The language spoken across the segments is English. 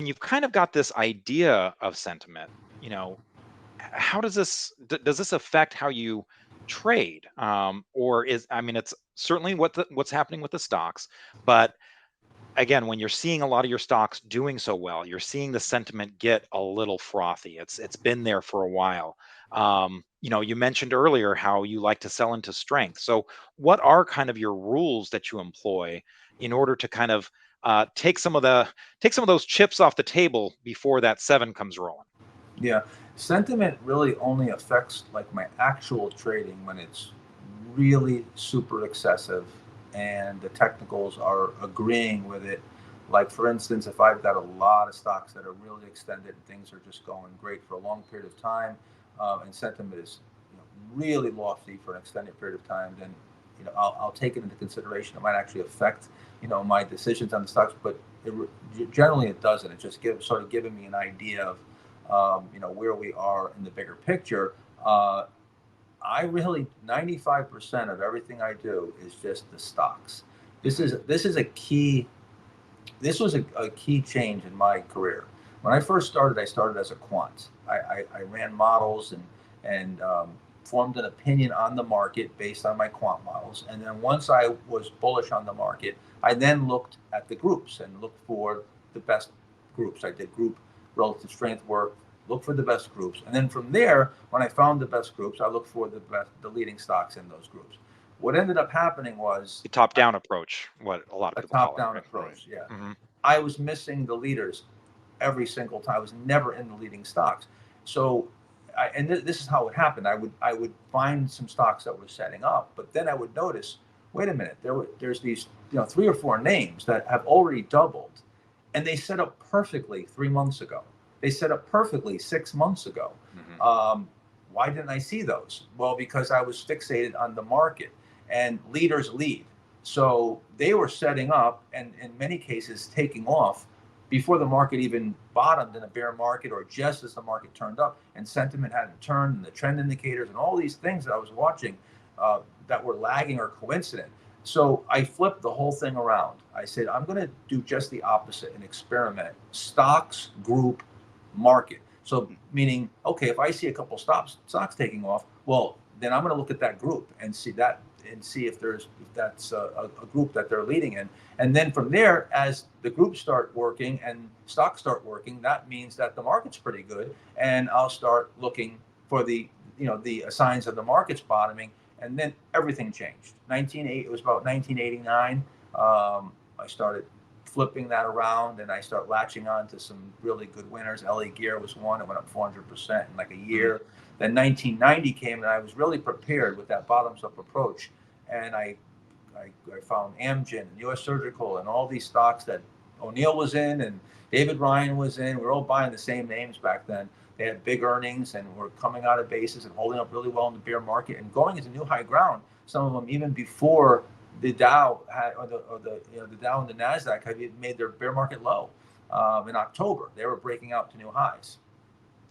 you've kind of got this idea of sentiment, you know, how does does this affect how you trade? Or I mean, it's certainly what's happening with the stocks, but again, when you're seeing a lot of your stocks doing so well, you're seeing the sentiment get a little frothy. It's been there for a while. You mentioned earlier how you like to sell into strength. So, what are kind of your rules that you employ in order to kind of take some of those chips off the table before that seven comes rolling? Yeah, sentiment really only affects like my actual trading when it's really super excessive and the technicals are agreeing with it. Like for instance, if I've got a lot of stocks that are really extended and things are just going great for a long period of time, and sentiment is really lofty for an extended period of time, then I'll take it into consideration. It might actually affect my decisions on the stocks, but generally it doesn't. It just gives sort of giving me an idea of where we are in the bigger picture. I really 95% of everything I do is just the stocks. This Hmm. is this is a key. This was a key change in my career. When I first started, I started as a quant. I ran models and formed an opinion on the market based on my quant models. And then once I was bullish on the market, I then looked at the groups and looked for the best groups. I did group relative strength work, look for the best groups, and then from there, when I found the best groups, I looked for the leading stocks in those groups. What ended up happening was The top-down approach, what a lot of a people call it, top-down right? approach. Yeah, Hmm. I was missing the leaders every single time. I was never in the leading stocks. So, this is how it happened. I would find some stocks that were setting up, but then I would notice, wait a minute, there's these three or four names that have already doubled, and they set up perfectly 3 months ago. They set up perfectly 6 months ago. Hmm. Um, why didn't I see those? Well, because I was fixated on the market, and leaders lead. So they were setting up and in many cases taking off before the market even bottomed in a bear market or just as the market turned up and sentiment hadn't turned and the trend indicators and all these things that I was watching that were lagging or coincident. So I flipped the whole thing around. I said, I'm going to do just the opposite and experiment stocks, group, market. So, meaning, okay, if I see a couple stocks taking off, well, then I'm going to look at that group and see that and see if that's a group that they're leading in. And then from there, as the groups start working and stocks start working, that means that the market's pretty good, and I'll start looking for the signs of the market's bottoming, and then everything changed. It was about 1989. I started flipping that around, and I start latching on to some really good winners. LA Gear was one; it went up 400% in like a Hmm. year. Then 1990 came, and I was really prepared with that bottoms up approach, and I found Amgen and U.S. Surgical and all these stocks that O'Neill was in and David Ryan was in. We were all buying the same names back then. They had big earnings and were coming out of bases and holding up really well in the bear market and going into new high ground. Some of them even before the Dow had the Dow and the Nasdaq had made their bear market low in October. They were breaking out to new highs,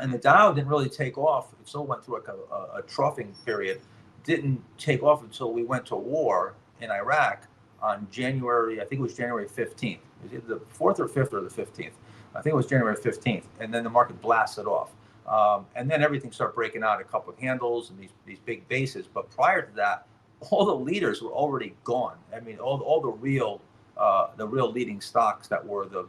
and Hmm. the Dow didn't really take off. It still went through like a troughing period. Didn't take off until we went to war in Iraq on January. I think it was January 15th. It was either the 4th or 5th or the 15th. I think it was January 15th, and then the market blasted off. And then everything started breaking out, a couple of handles and these big bases. But prior to that, all the leaders were already gone. I mean, all the real leading stocks that were the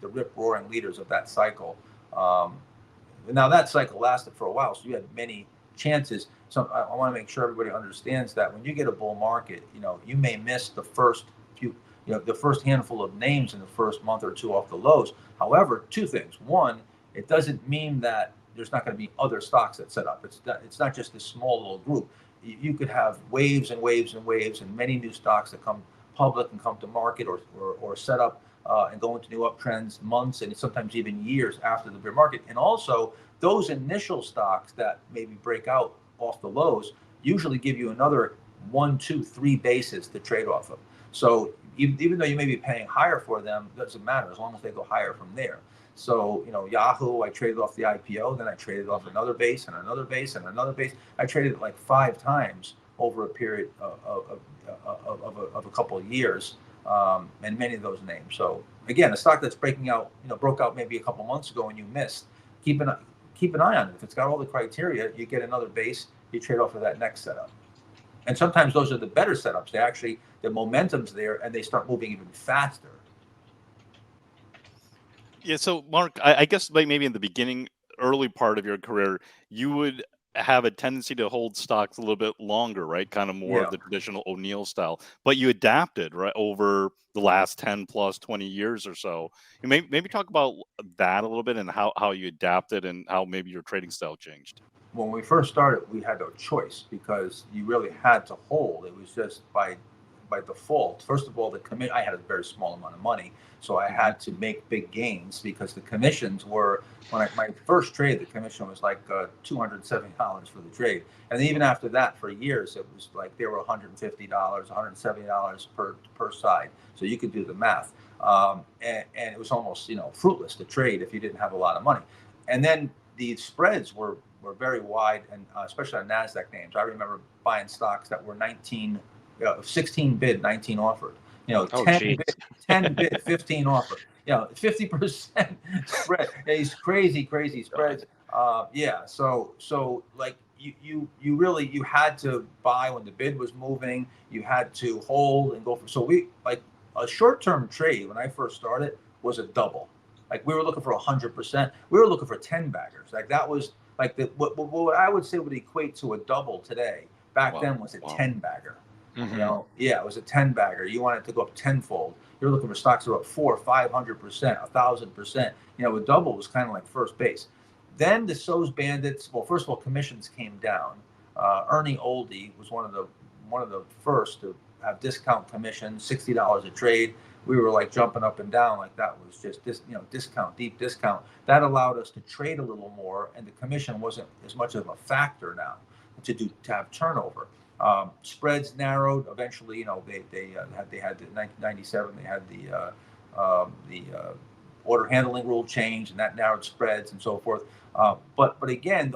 rip roaring leaders of that cycle. Now that cycle lasted for a while, so you had many chances. So I want to make sure everybody understands that when you get a bull market, you may miss the first few, the first handful of names in the first month or two off the lows. However, two things: one, it doesn't mean that there's not going to be other stocks that set up. It's not just this small little group. You could have waves and waves and waves and many new stocks that come public and come to market or set up and go into new uptrends months and sometimes even years after the bear market. And also, those initial stocks that maybe break out off the lows usually give you another one, two, three bases to trade off of. So even though you may be paying higher for them, it doesn't matter as long as they go higher from there. So, Yahoo, I traded off the IPO, then I traded off Hmm. another base and another base and another base. I traded it like 5 times over a period of a couple of years. and many of those names. So again, a stock that's breaking out, broke out maybe a couple months ago and you missed, keep an keep an eye on it. If it's got all the criteria, you get another base, you trade off of that next setup. And sometimes those are the better setups. They actually, the momentum's there and they start moving even faster. Yeah, so Mark, I guess like maybe in the beginning, early part of your career, you would have a tendency to hold stocks a little bit longer, right? Kind of more of Yeah. the traditional O'Neill style. But you adapted, right, over the last 10 plus 20 years or so. You maybe talk about that a little bit and how you adapted and how maybe your trading style changed. When we first started, we had no choice because you really had to hold. It was just by default. First of all, the commit. I had a very small amount of money, so I Hmm. had to make big gains because the commissions were my first trade. The commission was like $270 for the trade, and even after that, for years, it was like they were $150, $170 per side. So you could do the math, and it was almost fruitless to trade if you didn't have a lot of money. And then the spreads were very wide, and especially on Nasdaq names. I remember buying stocks that were 16 bid, 19 offered. Oh, 10 geez. bid, 10 bid, 15 offered. 50% spread. These crazy spreads. Yeah. So like you really you had to buy when the bid was moving. You had to hold and go for. So we like a short term trade when I first started was a double. Like we were looking for 100%. We were looking for 10 baggers. Like that was like what I would say would equate to a double today. Back Wow. then was a Wow. 10 bagger. Hmm. Yeah, it was a 10 bagger. You want it to go up tenfold. You're looking for stocks that are up 500%, 1,000%. A double was kind of like first base. Then the So's Bandits. Well, first of all, commissions came down. Ernie Oldie was one of the first to have discount commissions, $60 a trade. We were like jumping up and down like that was just discount, deep discount. That allowed us to trade a little more, and the commission wasn't as much of a factor now to have turnover. Spreads narrowed eventually. They had the 1997. They had the order handling rule change, and that narrowed spreads and so forth. But again,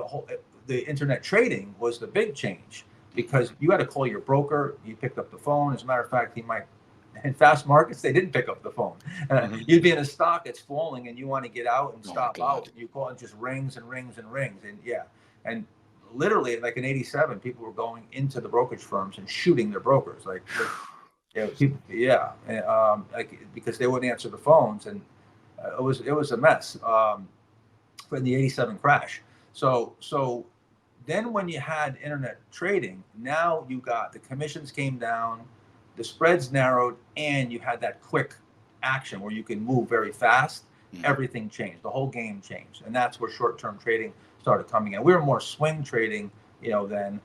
the internet trading was the big change because you had to call your broker. You picked up the phone. As a matter of fact, he might. In fast markets, they didn't pick up the phone. Hmm. You'd be in a stock that's falling, and you want to get out and Oh my stop out. God. You call it, just rings and rings and rings, and yeah, and literally like in '87, people were going into the brokerage firms and shooting their brokers. Like, yeah, people, yeah, like because they wouldn't answer the phones, and it was a mess in the '87 crash. So then when you had internet trading, now you got the commissions came down, the spreads narrowed, and you had that quick action where you can move very fast. Mm. Everything changed. The whole game changed, and that's where short-term trading started coming in. We were more swing trading, then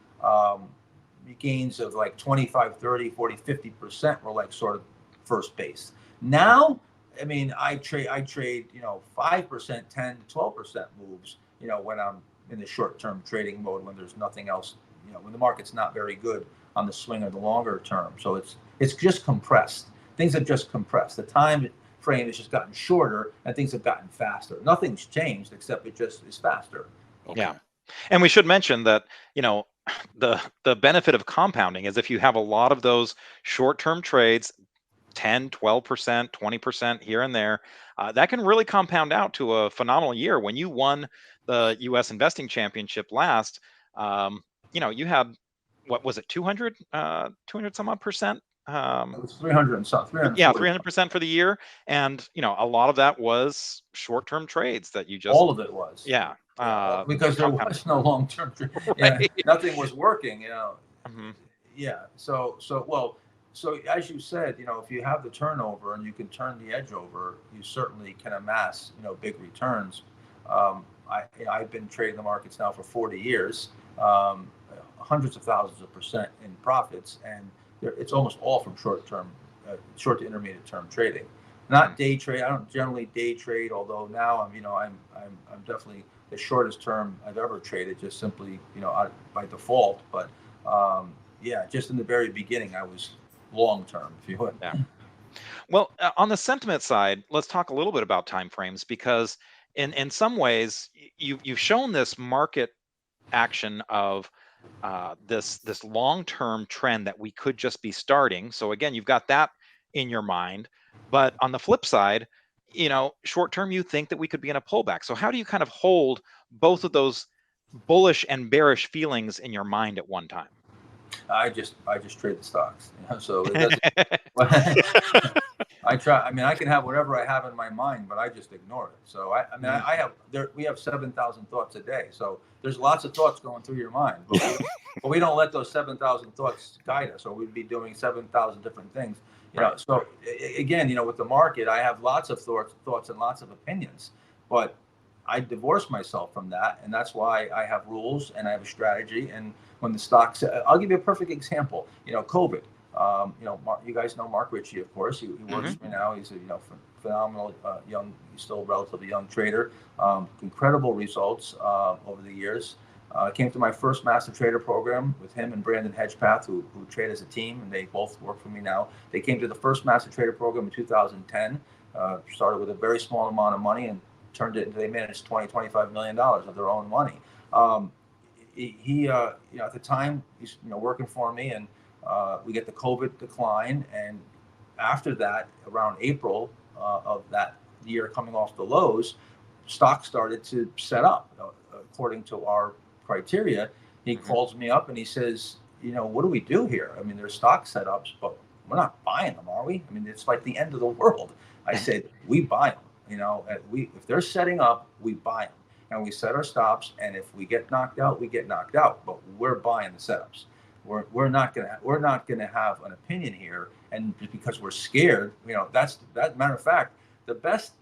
gains of like 25, 30, 40, 50% were like sort of first base. Now, I mean, I trade 5%, 10, 12% moves, when I'm in the short-term trading mode when there's nothing else, when the market's not very good on the swing or the longer term. So it's just compressed. Things have just compressed. The time frame has just gotten shorter and things have gotten faster. Nothing's changed except it just is faster. Yeah. Okay. And we should mention that, you know, the benefit of compounding is if you have a lot of those short-term trades, 10, 12%, 20% here and there, that can really compound out to a phenomenal year. When you won the US investing championship last, you had, what was it, 200 some odd percent? It was 300 and something, Yeah, 340. 300% for the year. And, a lot of that was short-term trades that you just, All of it was. yeah, Yeah, because there compounded. was no long-term. Yeah, Right. nothing was working. Mhm. Yeah. So as you said, if you have the turnover and you can turn the edge over, you certainly can amass, big returns. I've been trading the markets now for 40 years, hundreds of thousands of percent in profits, and it's almost all from short to intermediate term trading. Mhm. Not day trade. I don't generally day trade, although now I'm definitely the shortest term I've ever traded, just simply by default. But yeah, just in the very beginning, I was long term, if you would. Yeah. Well, on the sentiment side, let's talk a little bit about timeframes because in some ways you've shown this market action of this long-term trend that we could just be starting. So again, you've got that in your mind, but on the flip side, short term, you think that we could be in a pullback. So how do you kind of hold both of those bullish and bearish feelings in your mind at one time? I just trade the stocks, so it doesn't. I try. I mean, I can have whatever I have in my mind, but I just ignore it. So I have there. We have 7,000 thoughts a day. So there's lots of thoughts going through your mind, but we don't let those 7,000 thoughts guide us, or we'd be doing 7,000 different things. Right. So again, with the market, I have lots of thoughts and lots of opinions, but I divorce myself from that, and that's why I have rules and I have a strategy. And when the stocks, I'll give you a perfect example. COVID. You guys know Mark Ritchie, of course. He works for me now. He's a phenomenal young, still relatively young trader. Incredible results over the years. Came to my first master trader program with him and Brandon Hedgepath, who trade as a team, and they both work for me now. They came to the first master trader program in 2010. Started with a very small amount of money and turned it into, they managed $20-25 million of their own money. He at the time, he's working for me, and we get the COVID decline, and after that, around April of that year, coming off the lows, stocks started to set up according to our criteria. He calls me up and he says, what do we do here? I mean, there's stock setups, but we're not buying them, are we? I mean, it's like the end of the world. I said, we buy them. If they're setting up, we buy them, and we set our stops. And if we get knocked out, we get knocked out. But we're buying the setups. We're not gonna have an opinion here, and just because we're scared, that's that. Matter of fact, the best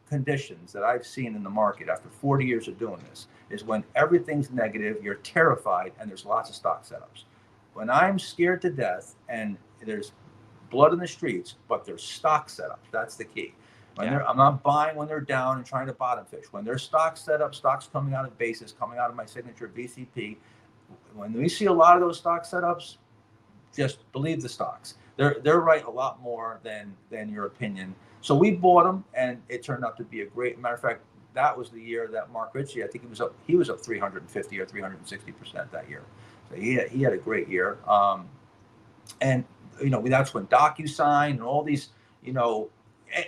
conditions that I've seen in the market after 40 years of doing this is when everything's negative, you're terrified, and there's lots of stock setups. When I'm scared to death and there's blood in the streets, but there's stock setups, that's the key. I'm not buying when they're down and trying to bottom fish. When there's stock setup, stocks coming out of basis, coming out of my signature VCP, when we see a lot of those stock setups, just believe the stocks. They're right a lot more than your opinion. So we bought them, and it turned out to be a great. Matter of fact, that was the year that Mark Ritchie, I think he was up 350 or 360% that year. So he had a great year. And that's when DocuSign and all these,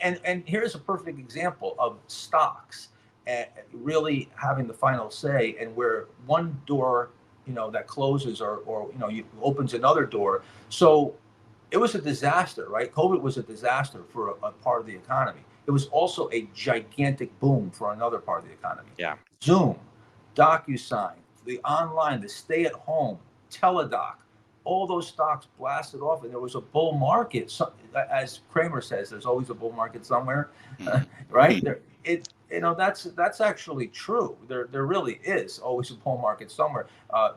and here's a perfect example of stocks really having the final say, and where one door that closes or you opens another door. So it was a disaster, right? COVID was a disaster for a part of the economy. It was also a gigantic boom for another part of the economy. Yeah. Zoom, DocuSign, the online, the stay at home, Teladoc, all those stocks blasted off, and there was a bull market. So, as Kramer says, there's always a bull market somewhere, right? That's actually true. There really is always a bull market somewhere.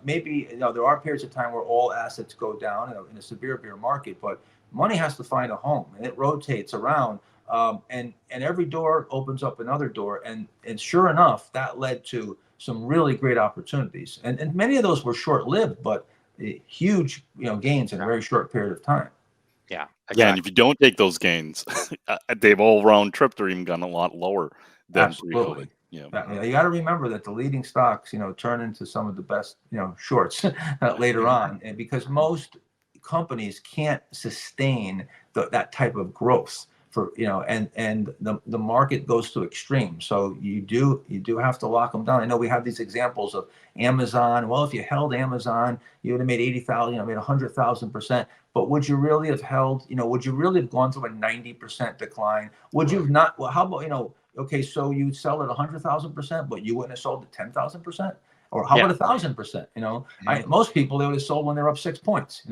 Maybe there are periods of time where all assets go down in a severe bear market, but money has to find a home, and it rotates around. And every door opens up another door, and sure enough, that led to some really great opportunities, and many of those were short-lived, but huge gains in a very short period of time. Yeah, exactly. Yeah, and if you don't take those gains, they've all round tripped or even gone a lot lower than absolutely. You got to remember that the leading stocks turn into some of the best shorts later on, and because most companies can't sustain that type of growth for and the market goes to extremes. So you do have to lock them down. I know we have these examples of Amazon. Well, if you held Amazon, you would have made 80,000, made 100,000%. But would you really have held? Would you really have gone through a 90% decline? Would you have not? Well, how about okay, so you sell it 100,000%, but you wouldn't have sold it 10,000%. Or how about 1,000%? Most people, they would have sold when they're up 6 points.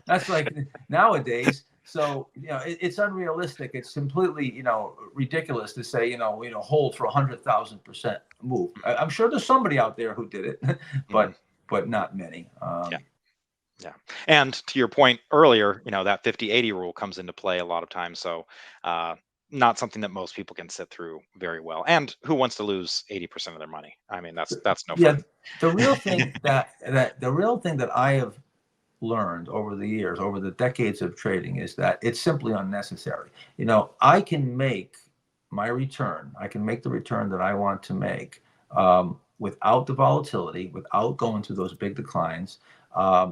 That's like nowadays. So it's unrealistic. It's completely ridiculous to say hold for 100,000% move. I'm sure there's somebody out there who did it, but not many. Yeah. And to your point earlier, that 50-80 rule comes into play a lot of times. So not something that most people can sit through very well. And who wants to lose 80% of their money? I mean, that's no fun. Yeah, the real thing that I have learned over the years, over the decades of trading, is that it's simply unnecessary. I can make my return. I can make the return that I want to make without the volatility, without going through those big declines.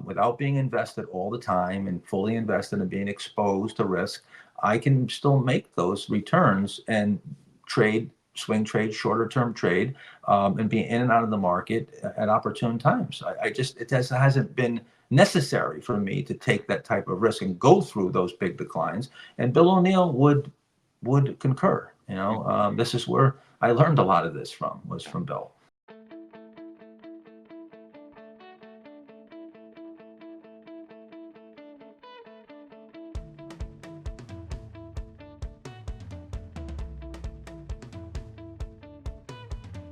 without being invested all the time and fully invested and being exposed to risk, I can still make those returns and trade, swing trade, shorter term trade, and be in and out of the market at opportune times. It hasn't been necessary for me to take that type of risk and go through those big declines. And Bill O'Neill would concur. This is where I learned a lot of this was from Bill.